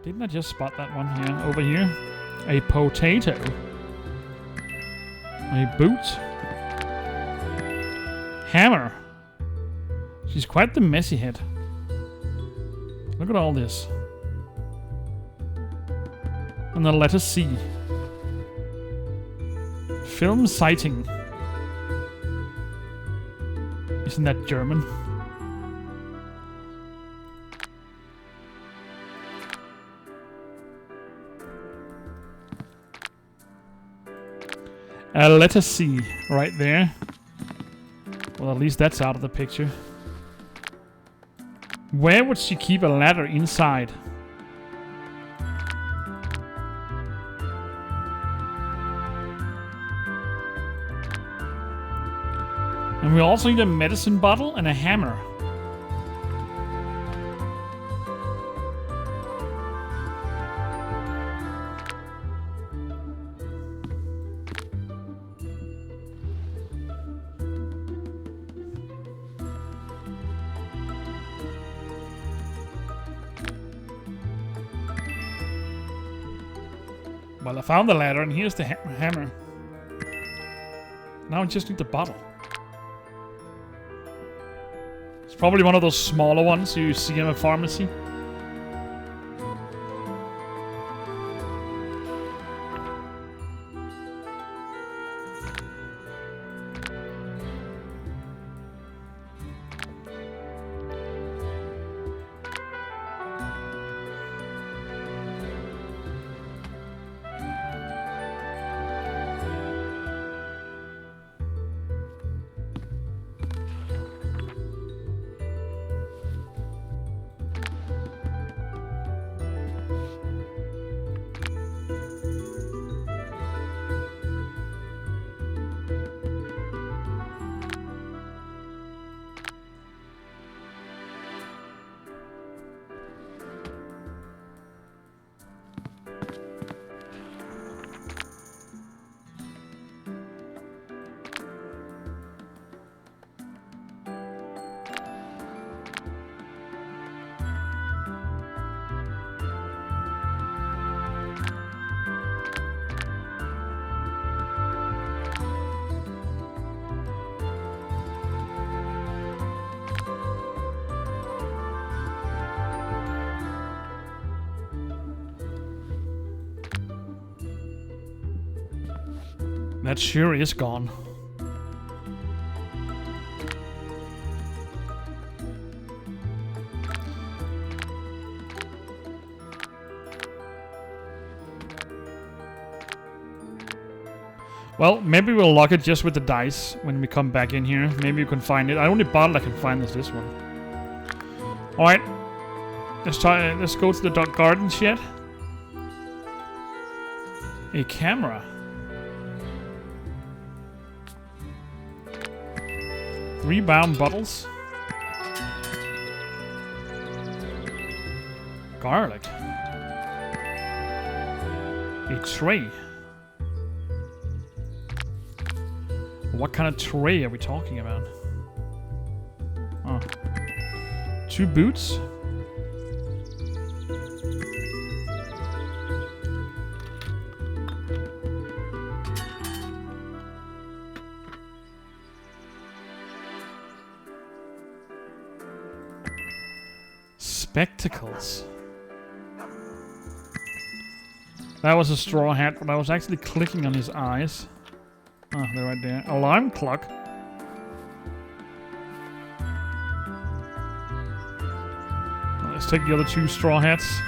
Didn't I just spot that one here? Over here. A potato. A boot. Hammer. She's quite the messy head. Look at all this. And the letter C. Film sighting. Isn't that German? Letter C right there. Well, at least that's out of the picture. Where would she keep a ladder inside? And we also need a medicine bottle and a hammer. Well, I found the ladder, and here's the hammer. Now I just need the bottle. It's probably one of those smaller ones you see in a pharmacy. That sure is gone. Well, maybe we'll lock it just with the dice when we come back in here. Maybe you can find it. The only bottle I can find is this one. Alright. Let's try. Let's go to the garden shed. A camera. 3 bound bottles. Garlic. A tray. What kind of tray are we talking about? Oh. 2 boots. Spectacles. That was a straw hat, but I was actually clicking on his eyes. Oh, they're right there. Alarm clock. Well, let's take the other 2 straw hats.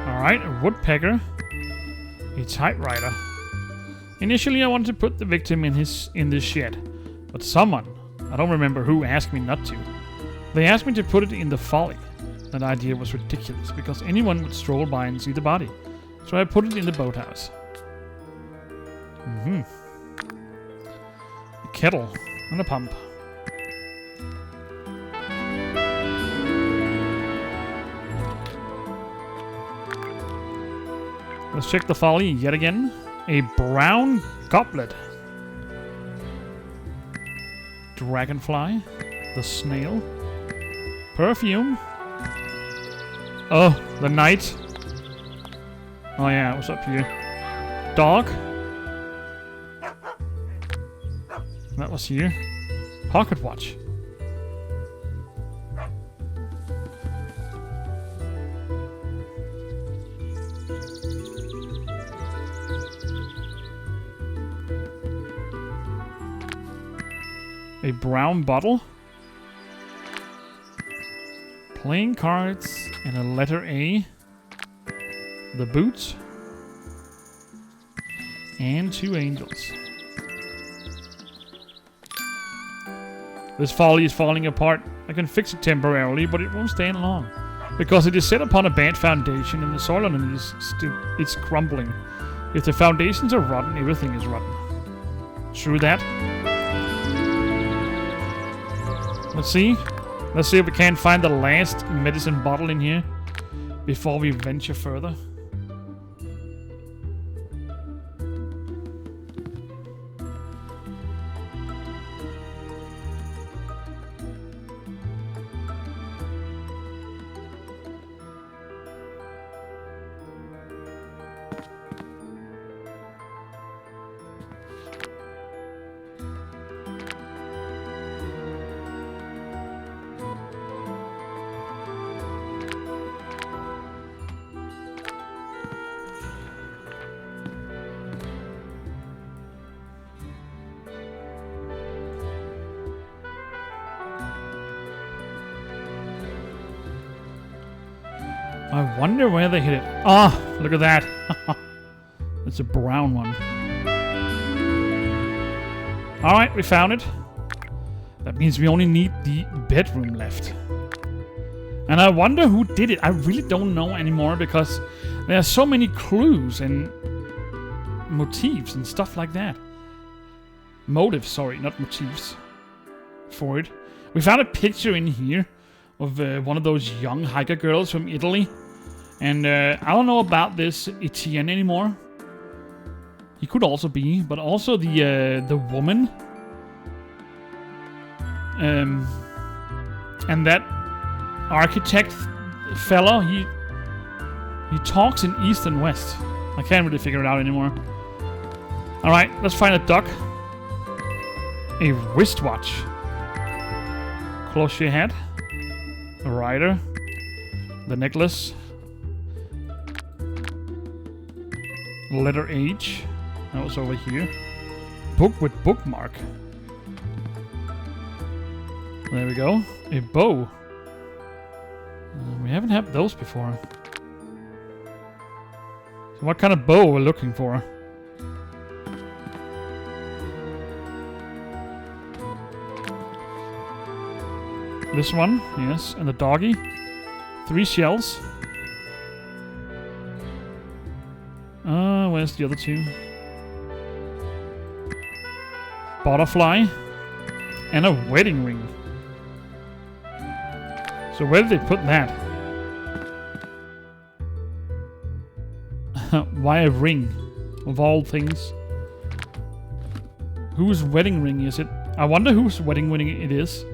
Alright, a woodpecker. A typewriter. Initially I wanted to put the victim in this shed, but someone, I don't remember who, asked me not to. They asked me to put it in the Folly. That idea was ridiculous, because anyone would stroll by and see the body. So I put it in the boathouse. A kettle and a pump. Let's check the Folly yet again. A brown goblet. Dragonfly. The snail. Perfume. Oh, the knight. Oh yeah, what's up here? Dog. That was here. Pocket watch. A brown bottle. Playing cards and a letter A. The boots. And 2 angels. This Folly is falling apart. I can fix it temporarily, but it won't stand long. Because it is set upon a bad foundation and the soil on it is it's crumbling. If the foundations are rotten, everything is rotten. True that. Let's see. Let's see if we can find the last medicine bottle in here before we venture further. I wonder where they hit it. Ah, oh, look at that. It's a brown one. Alright, we found it. That means we only need the bedroom left. And I wonder who did it. I really don't know anymore because there are so many clues and motifs and stuff like that. Motives, sorry, not motifs. For it. We found a picture in here of one of those young hiker girls from Italy. And I don't know about this Etienne anymore. He could also be, but also the woman. And that architect fellow, he talks in East and West. I can't really figure it out anymore. Alright, let's find a duck. A wristwatch. Close your head. A rider. The necklace. Letter H. That was over here. Book with bookmark. There we go. A bow. We haven't had those before. So what kind of bow are we looking for? This one, yes. And the doggy. 3 shells. Where's the other 2? Butterfly. And a wedding ring. So where did they put that? Why a ring? Of all things. Whose wedding ring is it? I wonder whose wedding ring it is.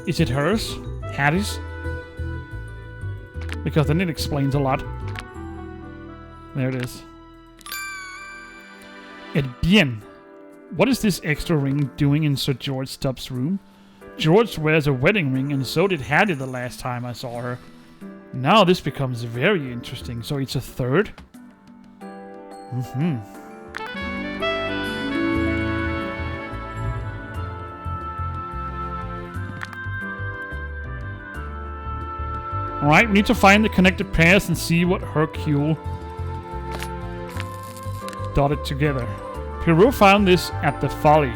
Is it hers? Hattie's? Because then it explains a lot. There it is. Et bien. What is this extra ring doing in Sir George Stubbs' room? George wears a wedding ring, and so did Hattie the last time I saw her. Now this becomes very interesting. So it's a third? Mm-hmm. Alright, we need to find the connected pairs and see what Hercule dotted together. Pierrot found this at the Folly.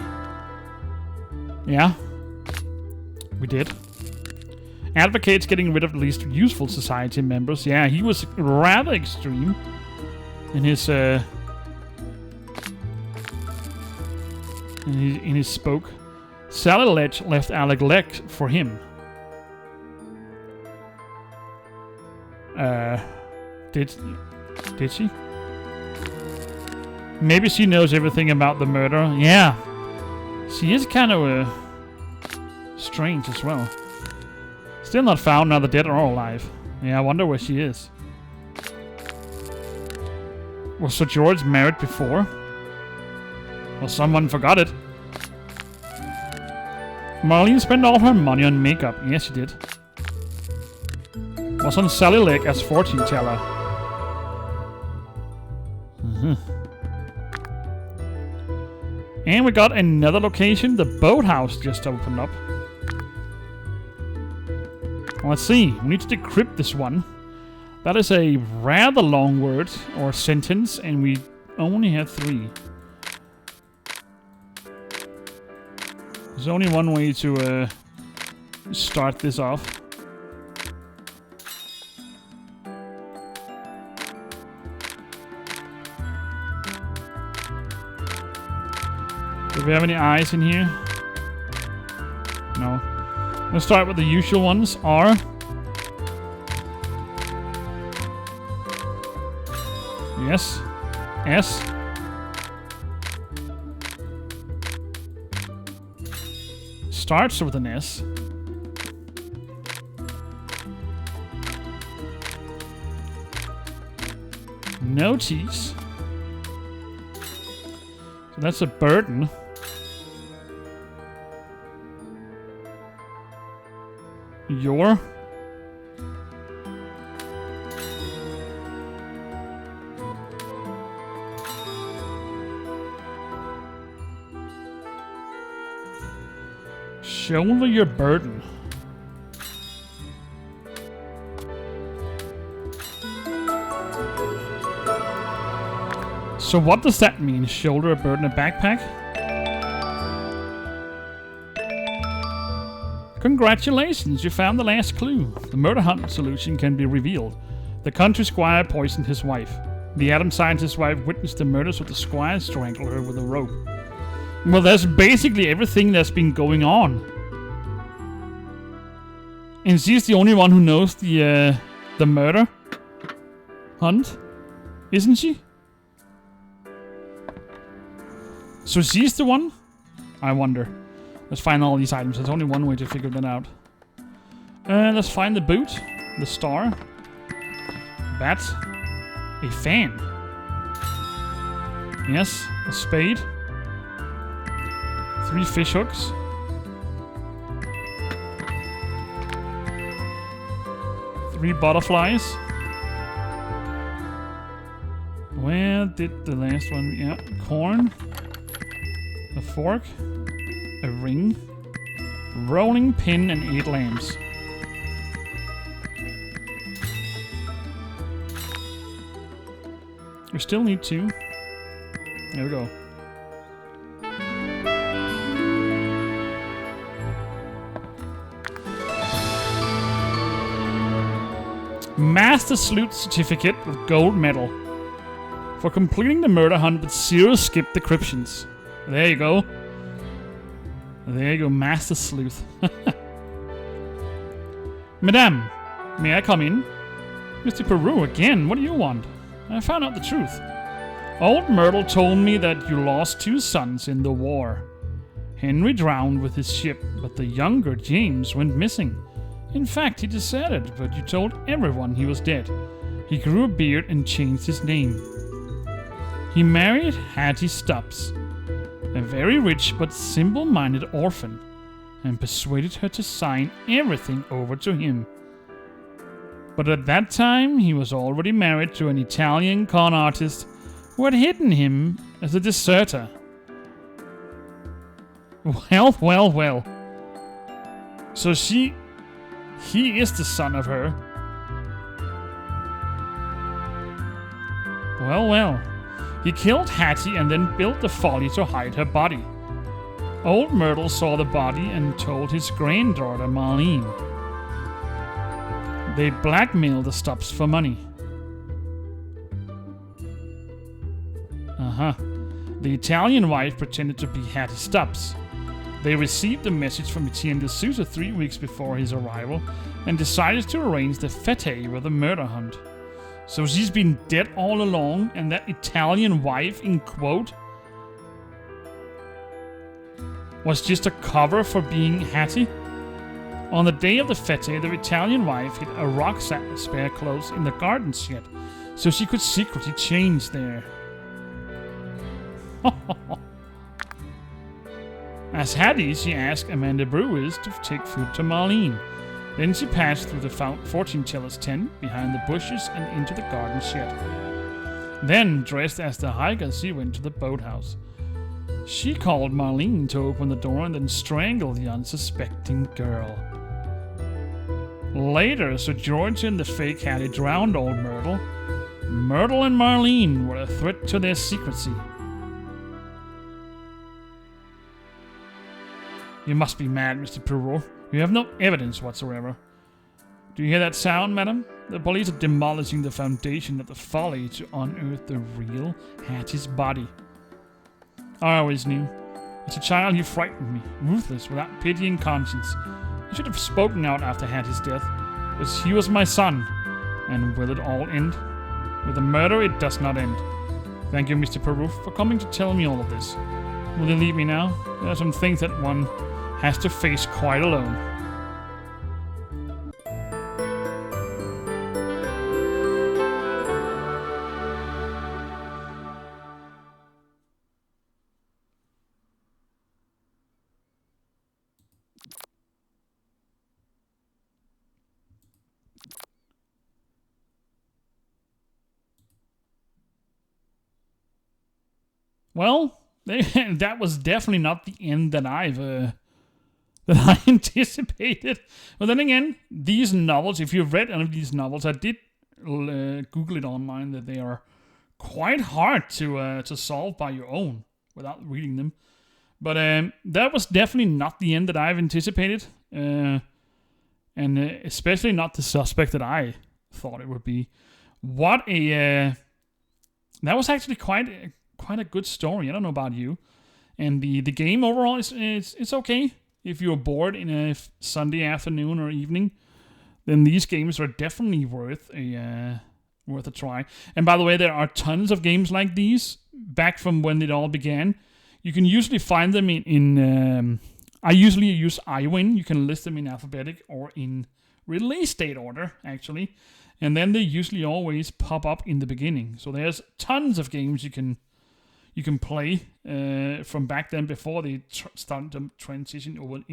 Yeah. We did. Advocates getting rid of the least useful society members. Yeah, he was rather extreme in his in his spoke. Sally Ledge left Alec Leck for him. Did she? Maybe she knows everything about the murder. Yeah. She is kind of strange as well. Still not found, neither dead or alive. Yeah, I wonder where she is. Was Sir George married before? Well, someone forgot it. Marlene spent all her money on makeup. Yes, she did. Was on Sally Lake as fortune teller. And we got another location. The boathouse just opened up. Let's see. We need to decrypt this one. That is a rather long word or sentence, and we only have 3. There's only one way to start this off. Do we have any eyes in here? No. Let's start with the usual ones. R. Yes. S. Starts with an S. No T's. So that's a burden. Your. Shoulder your burden. So what does that mean? Shoulder a burden, a backpack? Congratulations, you found the last clue. The murder hunt solution can be revealed. The country squire poisoned his wife. The Adam scientist's wife witnessed the murders of the squire and strangled her with a rope. Well, that's basically everything that's been going on. And she's the only one who knows the murder hunt, isn't she? So she's the one? I wonder. Let's find all these items. There's only one way to figure that out. Let's find the boot, the star, bat, a fan. Yes, a spade. 3 fish hooks. Three butterflies. Where did the last one? Yeah, corn. A fork. A ring. Rolling pin and 8 lamps. We still need 2. There we go. Master Sleuth Certificate with gold medal. For completing the murder hunt with 0 skip decryptions. There you go. There you go, Master Sleuth. Madame, may I come in? Mr. Peru, again, what do you want? I found out the truth. Old Myrtle told me that you lost 2 sons in the war. Henry drowned with his ship, but the younger James went missing. In fact, he deserted, but you told everyone he was dead. He grew a beard and changed his name. He married Hattie Stubbs, a very rich but simple-minded orphan, and persuaded her to sign everything over to him. But at that time, he was already married to an Italian con artist who had hidden him as a deserter. Well, well, well. So he is the son of her. Well, well. He killed Hattie and then built the Folly to hide her body. Old Myrtle saw the body and told his granddaughter Marlene. They blackmailed the Stubbs for money. The Italian wife pretended to be Hattie Stubbs. They received a message from Etienne de Souza 3 weeks before his arrival and decided to arrange the fete with a murder hunt. So she's been dead all along, and that Italian wife, in quote, was just a cover for being Hattie? On the day of the fete, the Italian wife hid a rock sack of spare clothes in the garden shed, so she could secretly change there. As Hattie, she asked Amanda Brewers to take food to Marlene. Then she passed through the fortune teller's tent, behind the bushes, and into the garden shed. Then, dressed as the hiker, she went to the boathouse. She called Marlene to open the door and then strangled the unsuspecting girl. Later, Sir George and the fake Hattie drowned old Myrtle. Myrtle and Marlene were a threat to their secrecy. You must be mad, Mr. Poirot. You have no evidence whatsoever. Do you hear that sound, madam? The police are demolishing the foundation of the Folly to unearth the real Hattie's body. I always knew. As a child, you frightened me, ruthless, without pity and conscience. You should have spoken out after Hattie's death, because he was my son. And will it all end? With a murder, it does not end. Thank you, Mr. Poirot, for coming to tell me all of this. Will you leave me now? There are some things that one has to face quite alone. Well, that was definitely not the end that I anticipated. But then again, these novels, if you've read any of these novels, I did Google it online, that they are quite hard to solve by your own without reading them. But that was definitely not the end that I've anticipated, and especially not the suspect that I thought it would be. That was actually quite a good story. I don't know about you. And the game overall is okay. If you're bored in a Sunday afternoon or evening, then these games are definitely worth a try. And by the way, there are tons of games like these back from when it all began. You can usually find them in I usually use iWin. You can list them in alphabetic or in release date order, actually. And then they usually always pop up in the beginning. So there's tons of games you can play from back then, before they started to transition over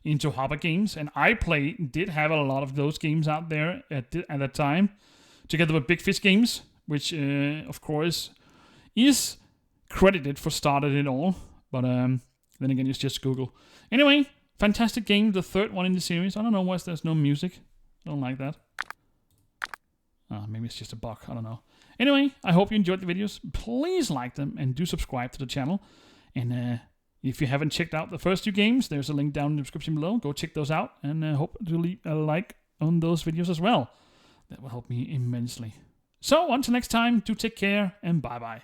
into hopper games. And I did have a lot of those games out there at that time, together with Big Fish Games, which of course is credited for starting it all. But then again, it's just Google. Anyway, fantastic game, the third one in the series. I don't know why there's no music. I don't like that. Maybe it's just a bug. I don't know. Anyway, I hope you enjoyed the videos. Please like them and do subscribe to the channel. And if you haven't checked out the first two games, there's a link down in the description below. Go check those out, and hope to leave a like on those videos as well. That will help me immensely. So until next time, do take care, and bye-bye.